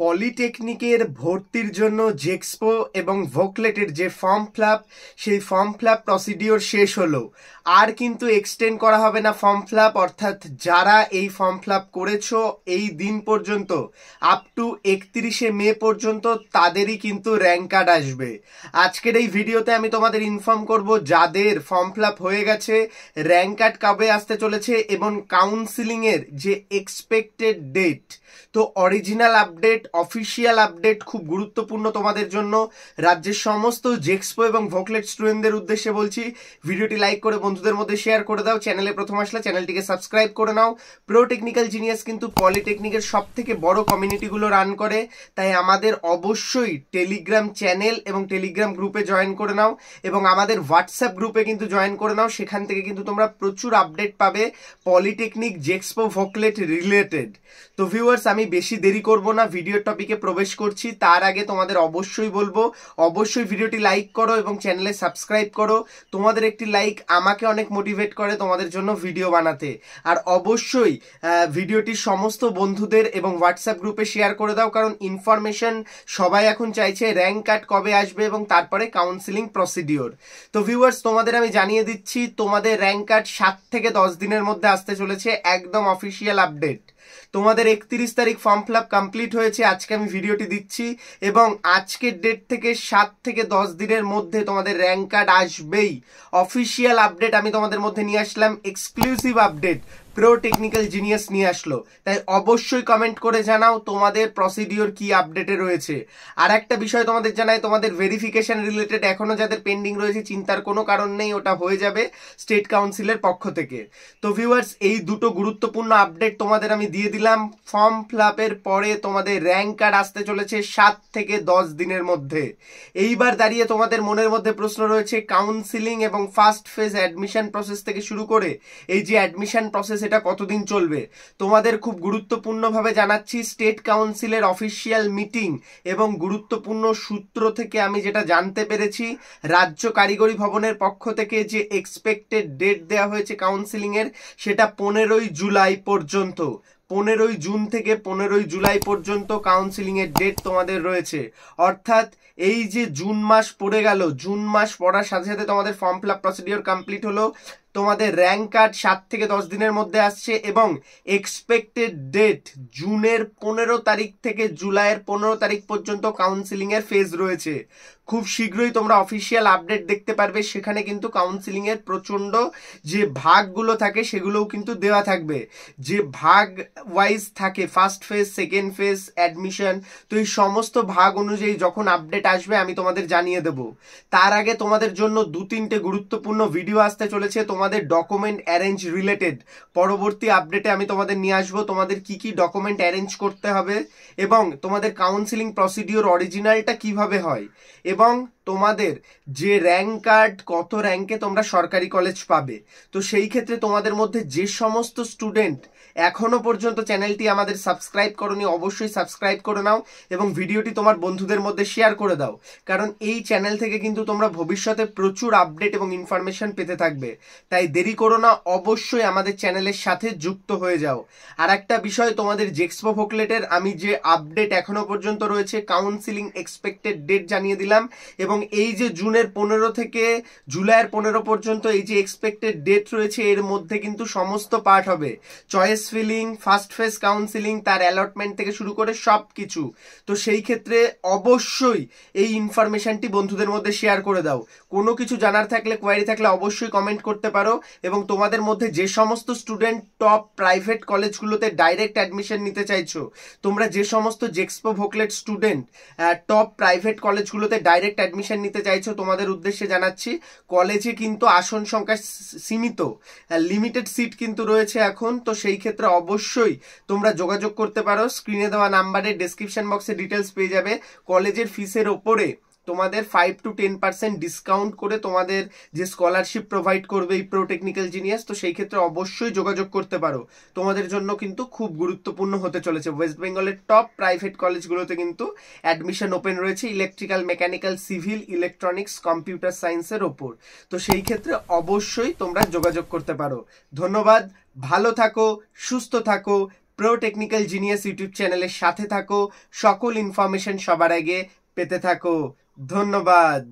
পলিটেকনিকের ভর্তির জন্য জেক্সপো এবং ভোকলেটের যে ফর্ম ফিল সেই ফর্ম ফিল প্রসিডিওর শেষ হলো। আর কিন্তু এক্সটেন্ড করা হবে না ফর্ম ফিল, অর্থাৎ যারা এই ফর্ম ফিল করেছো এই দিন পর্যন্ত আপ টু 31শে মে পর্যন্ত তাদেরই কিন্তু র্যাঙ্ক কার্ড আসবে। আজকের এই ভিডিওতে আমি তোমাদের ইনফর্ম করব যাদের ফর্ম ফিল হয়ে গেছে র্যাঙ্ক কার্ড কবে আসতে চলেছে এবং কাউন্সিলিং এর যে এক্সপেক্টেড ডেট। তো অরিজিনাল আপডেট, অফিসিয়াল আপডেট খুব গুরুত্বপূর্ণ তোমাদের জন্য। রাজ্যের সমস্ত জেক্সপো এবং ভোকলেট স্টুডেন্টদের উদ্দেশ্যে বলছি, ভিডিওটি লাইক করে বন্ধুদের মধ্যে শেয়ার করে দাও। চ্যানেলে প্রথম আসলে চ্যানেলটিকে সাবস্ক্রাইব করে নাও। প্রো টেকনিক্যাল জিনিয়াস কিন্তু পলিটেকনিকের সব থেকে বড় কমিউনিটিগুলো রান করে, তাই আমাদের অবশ্যই টেলিগ্রাম চ্যানেল এবং টেলিগ্রাম গ্রুপে জয়েন করে নাও এবং আমাদের হোয়াটসঅ্যাপ গ্রুপে কিন্তু জয়েন করে নাও। সেখান থেকে কিন্তু তোমরা প্রচুর আপডেট পাবে পলিটেকনিক, জেক্সপো, ভোকলেট রিলেটেড। তো ভিউয়ার্স, আমি বেশি দেরি করব না, ভিডিওর টপিকে প্রবেশ করছি। তার আগে তোমাদের অবশ্যই বলবো, অবশ্যই ভিডিওটি লাইক করো এবং চ্যানেলে সাবস্ক্রাইব করো। তোমাদের একটি লাইক আমাকে অনেক মোটিভেট করে তোমাদের জন্য ভিডিও বানাতে। আর অবশ্যই ভিডিওটি সমস্ত বন্ধুদের এবং হোয়াটসঅ্যাপ গ্রুপে শেয়ার করে দাও, কারণ ইনফরমেশন সবাই এখন চাইছে র্যাঙ্ক কার্ড কবে আসবে এবং তারপরে কাউন্সিলিং প্রসিডিওর। তো ভিউয়ার্স, তোমাদের আমি জানিয়ে দিচ্ছি তোমাদের র্যাঙ্ক কার্ড 7 থেকে 10 দিনের মধ্যে আসতে চলেছে, একদম অফিসিয়াল আপডেট। তোমাদের 31 তারিখ ফর্ম ফিল আপ কমপ্লিট হয়েছে, আজকে আমি ভিডিওটি দিচ্ছি এবং আজকের ডেট থেকে 7 থেকে 10 দিনের মধ্যে তোমাদের র্যাঙ্ক কার্ড আসবেই। অফিসিয়াল আপডেট আমি তোমাদের মধ্যে নিয়ে আসলাম, exclusive update Pro Technical Genius নিয়ে আসলো। তাই অবশ্যই কমেন্ট করে জানাও তোমাদের প্রসিডিওর কি আপডেটে রয়েছে। আর একটা বিষয় তোমাদের জানাই, তোমাদের ভেরিফিকেশন রিলেটেড এখনো যাদের পেন্ডিং রয়েছে চিন্তার কোনো কারণ নেই, ওটা হয়ে যাবে স্টেট কাউন্সিলের পক্ষ থেকে। তো ভিউয়ার্স, এই দুটো গুরুত্বপূর্ণ আপডেট তোমাদের আমি দিয়ে দিলাম। ফর্ম ফিল আপের পরে তোমাদের র্যাঙ্ক কার্ড আসতে চলেছে 7 থেকে 10 দিনের মধ্যে। এইবার দাঁড়িয়ে তোমাদের মনের মধ্যে প্রশ্ন রয়েছে, কাউন্সিলিং এবং ফার্স্ট ফেজ অ্যাডমিশন প্রসেস থেকে শুরু করে এই যে অ্যাডমিশন প্রসেস এটা কতদিন চলবে। তোমাদের খুব গুরুত্বপূর্ণভাবে জানাচ্ছি, স্টেট কাউন্সিলের অফিসিয়াল মিটিং এবং গুরুত্বপূর্ণ সূত্র থেকে আমি যেটা জানতে পেরেছি, রাজ্য কারিগরি ভবনের পক্ষ থেকে যে এক্সপেক্টেড ডেট দেওয়া হয়েছে কাউন্সিলিং এর, সেটা 15ই জুলাই পর্যন্ত। 15ই জুন থেকে 15ই জুলাই পর্যন্ত কাউন্সিলিং এর ডেট তোমাদের রয়েছে। অর্থাৎ এই যে জুন মাস পড়ে গেল, জুন মাস পড়ার সাথে সাথে তোমাদের form fill up procedure complete হলো। তোমাদের র্যাঙ্ক কার্ড 7 থেকে 10 দিনের মধ্যে আসছে এবং এক্সপেক্টেড ডেট জুনের 15 তারিখ থেকে জুলাইয়ের 15 তারিখ পর্যন্ত কাউন্সিলিং এর ফেজ রয়েছে। খুব শীঘ্রই তোমরা অফিসিয়াল আপডেট দেখতে পারবে, সেখানে কিন্তু কাউন্সিলিং এর প্রচন্ড যে ভাগগুলো থাকে সেগুলোও কিন্তু দেওয়া থাকবে। যে ভাগ ওয়াইজ থাকে, first phase, second phase, admission, তো এই সমস্ত ভাগ অনুযায়ী যখন আপডেট আসবে আমি তোমাদের জানিয়ে দেব। তার আগে তোমাদের জন্য 2-3টে গুরুত্বপূর্ণ ভিডিও আসতে চলেছে তোমাদের ডকুমেন্ট অ্যারেঞ্জ রিলেটেড। পরবর্তী আপডেটে আমি তোমাদের নিয়ে আসবো তোমাদের কি কি ডকুমেন্ট অ্যারেঞ্জ করতে হবে এবং তোমাদের কাউন্সিলিং প্রসিডিওর অরিজিনালটা কিভাবে হয় এবং তোমাদের যে র্যাঙ্ক কার্ড, কত র্যাঙ্কে তোমরা সরকারি কলেজ পাবে। তো সেই ক্ষেত্রে তোমাদের মধ্যে যে সমস্ত স্টুডেন্ট এখনো পর্যন্ত চ্যানেলটি আমাদের সাবস্ক্রাইব করোনি, অবশ্যই সাবস্ক্রাইব করে নাও এবং ভিডিওটি তোমার বন্ধুদের মধ্যে শেয়ার করে দাও, কারণ এই চ্যানেল থেকে কিন্তু তোমরা ভবিষ্যতে প্রচুর আপডেট এবং ইনফরমেশন পেতে থাকবে। তাই দেরি করো না, অবশ্যই আমাদের চ্যানেলের সাথে যুক্ত হয়ে যাও। আর একটা বিষয়, তোমাদের জেক্সপো ভোকলেটের আমি যে আপডেট এখনো পর্যন্ত রয়েছে, কাউন্সিলিং এক্সপেক্টেড ডেট জানিয়ে দিলাম এবং এই যে জুনের 15 থেকে জুলাইয়ের 15 পর্যন্ত এই যে এক্সপেক্টেড ডেট রয়েছে, এর মধ্যে কিন্তু সমস্ত পার্ট হবে, choice filling, first phase counselling, তার অ্যালটমেন্ট থেকে শুরু করে সব কিছু। তো সেই ক্ষেত্রে অবশ্যই এই ইনফরমেশনটি বন্ধুদের মধ্যে শেয়ার করে দাও। কোনো কিছু জানার থাকলে, কোয়ারি থাকলে অবশ্যই কমেন্ট করতে পারো এবং তোমাদের মধ্যে যে সমস্ত স্টুডেন্ট টপ প্রাইভেট কলেজগুলোতে ডাইরেক্ট অ্যাডমিশন নিতে চাইছো, তোমরা যে সমস্ত JEXPO VOCLET student top private কলেজগুলোতে ডাইরেক্ট অ্যাডমিশন নিতে চাইছো, তোমাদের উদ্দেশ্যে জানাচ্ছি কলেজে কিন্তু আসন সংখ্যা সীমিত, লিমিটেড সিট কিন্তু রয়েছে এখন। তো সেই ক্ষেত্রে অবশ্যই তোমরা যোগাযোগ করতে পারো, স্ক্রিনে দেওয়া নাম্বারে, ডেসক্রিপশন বক্সে ডিটেলস পেয়ে যাবে। কলেজের ফিসের ওপরে তোমাদের 5 to 10% ডিসকাউন্ট করে তোমাদের যে স্কলারশিপ প্রোভাইড করবে এই প্রো টেকনিক্যাল জিনিয়াস, তো সেই ক্ষেত্রে অবশ্যই যোগাযোগ করতে পারো। তোমাদের জন্য কিন্তু খুব গুরুত্বপূর্ণ হতে চলেছে। ওয়েস্ট বেঙ্গলের টপ প্রাইভেট কলেজগুলোতে কিন্তু অ্যাডমিশন ওপেন রয়েছে electrical, mechanical, civil, electronics, computer সায়েন্সের ওপর। তো সেই ক্ষেত্রে অবশ্যই তোমরা যোগাযোগ করতে পারো। ধন্যবাদ, ভালো থাকো, সুস্থ থাকো। প্রো টেকনিক্যাল জিনিয়াস ইউটিউব চ্যানেলের সাথে থাকো, সকল ইনফরমেশন সবার আগে পেতে থাকো। ধন্যবাদ।